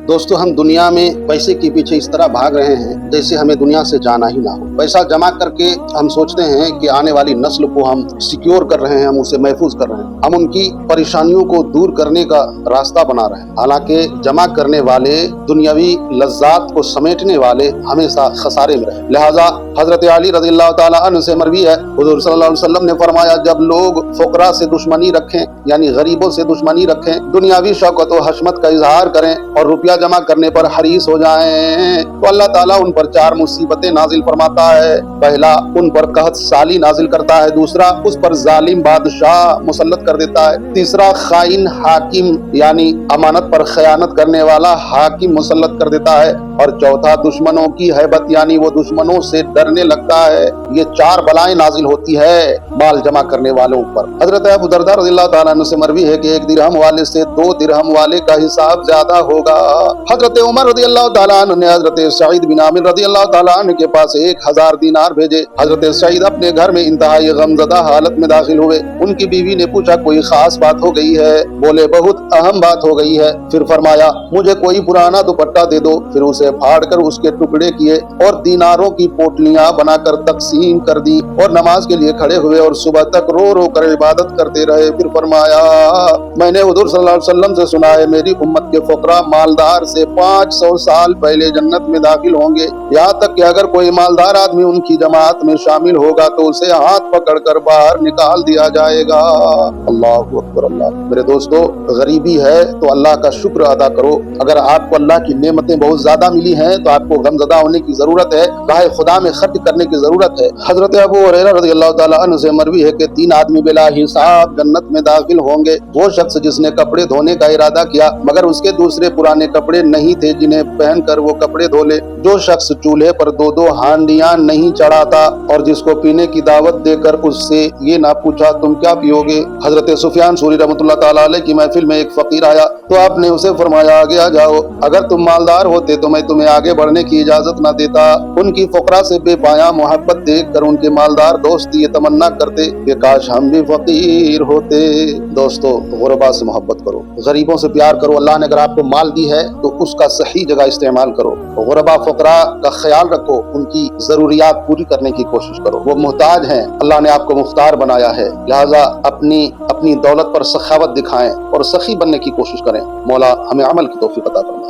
दोस्तों, हम दुनिया में पैसे के पीछे इस तरह भाग रहे हैं जैसे हमें दुनिया से जाना ही ना हो। पैसा जमा करके हम सोचते हैं कि आने वाली नस्ल को हम सिक्योर कर रहे हैं, हम उसे महफूज कर रहे हैं, हम उनकी परेशानियों को दूर करने का रास्ता बना रहे हैं। हालांकि जमा करने वाले, दुनियावी लज्जात को समेटने वाले हमेशा खसारे में रहे। लिहाजा हजरत अली रज़ियल्लाहु ताला अन्हु से मरवी है, हुज़ूर सल्लल्लाहु अलैहि वसल्लम ने फरमाया, जब लोग फुकरा से दुश्मनी रखें यानी गरीबों से दुश्मनी रखें, दुनियावी शौकत व हशमत का इजहार करें और रुपया जमा करने पर हरीस हो जाएं, तो अल्लाह ताला उन पर 4 मुसीबतें नाजिल फरमाता है। पहला, उन पर कहत साली नाजिल करता है। दूसरा, उस पर जालिम बादशाह मुसल्लत कर देता है। तीसरा, खाइन हाकिम यानी अमानत पर खयानत करने वाला हाकिम मुसल्लत कर देता है। और चौथा, दुश्मनों की हैबत यानी वो दुश्मनों से डरने लगता है। ये 4 बलाएं नाजिल होती है माल जमा करने वालों पर। हजरत अबू दरदा रज़ियल्लाहु ताला अन्हु से मरवी है कि 1 दिरहम वाले से 2 दिरहम वाले का हिसाब ज्यादा होगा। हजरत उमर रज़ियल्लाहु ताला अन्हु ने हजरत सईद बिन आमिर रज़ियल्लाहु ताला अन्हु के पास 1000 दीनार भेजे। हजरत सईद अपने घर में इंतहाई गमज़दा हालत में दाखिल हुए। उनकी बीवी ने पूछा, कोई खास बात हो गई है? बोले, बहुत अहम बात हो गई है। फिर फरमाया, मुझे कोई पुराना दुपट्टा दे दो। फिर उसे फाड़कर उसके टुकड़े किए और दीनारों की पोटलियां बनाकर तकसीम कर दी और नमाज के लिए खड़े हुए और सुबह तक रो रो कर इबादत करते रहे। फिर फरमाया, मैंने हुज़ूर सल्लल्लाहु अलैहि वसल्लम से सुना है, मेरी उम्मत के फुकरा मालदार से 500 साल पहले जन्नत में दाखिल होंगे। यहाँ तक कि अगर कोई मालदार आदमी उनकी जमात में शामिल होगा तो उसे हाथ पकड़कर बाहर निकाल दिया जाएगा। अल्लाहु अकबर अल्लाह। मेरे दोस्तों, गरीबी है तो अल्लाह का शुक्र अदा करो। अगर आपको अल्लाह की नेमतें बहुत ज्यादा मिली हैं तो आपको गमज़दा होने की जरूरत है, राह खुदा में खर्च करने की जरूरत है। हजरत अबू हुरैरा रज़ियल्लाहु ताला अन्हु से मरवी है कि 3 आदमी बिला हिसाब जन्नत में दाखिल होंगे। वो शख्स जिसने कपड़े धोने का इरादा किया मगर उसके दूसरे पुराने कपड़े नहीं थे जिन्हें पहनकर वो कपड़े धो ले। जो शख्स चूल्हे पर 2-2 हांडियां नहीं चढ़ाता और जिसको पीने की दावत देकर उससे ये ना पूछा, तुम क्या पियोगे। हजरत सुफियान सूरी रहमतुल्लाह ताला अलैह की महफिल में एक फकीर आया तो आपने उसे फरमाया, आगे आ जाओ, अगर तुम मालदार होते तो मैं तुम्हें आगे बढ़ने की इजाजत न देता। उनकी फुकरा से बेपाया मोहब्बत देखकर उनके मालदार दोस्त ये तमन्ना करते कि काश हम भी फकीर होते। दोस्तों, गुरबा से मोहब्बत करो, गरीबों से प्यार करो। अल्लाह ने अगर आपको माल दी है तो उसका सही जगह इस्तेमाल करो। गुरबा फुकरा का ख्याल रखो, उनकी जरूरियात पूरी करने की कोशिश करो। वो मुहताज हैं, अल्लाह ने आपको मुख्तार बनाया है। लिहाजा अपनी दौलत पर सखावत दिखाएं और सखी बनने की कोशिश करें। मौला हमें अमल की तौफीक अता फरमाए।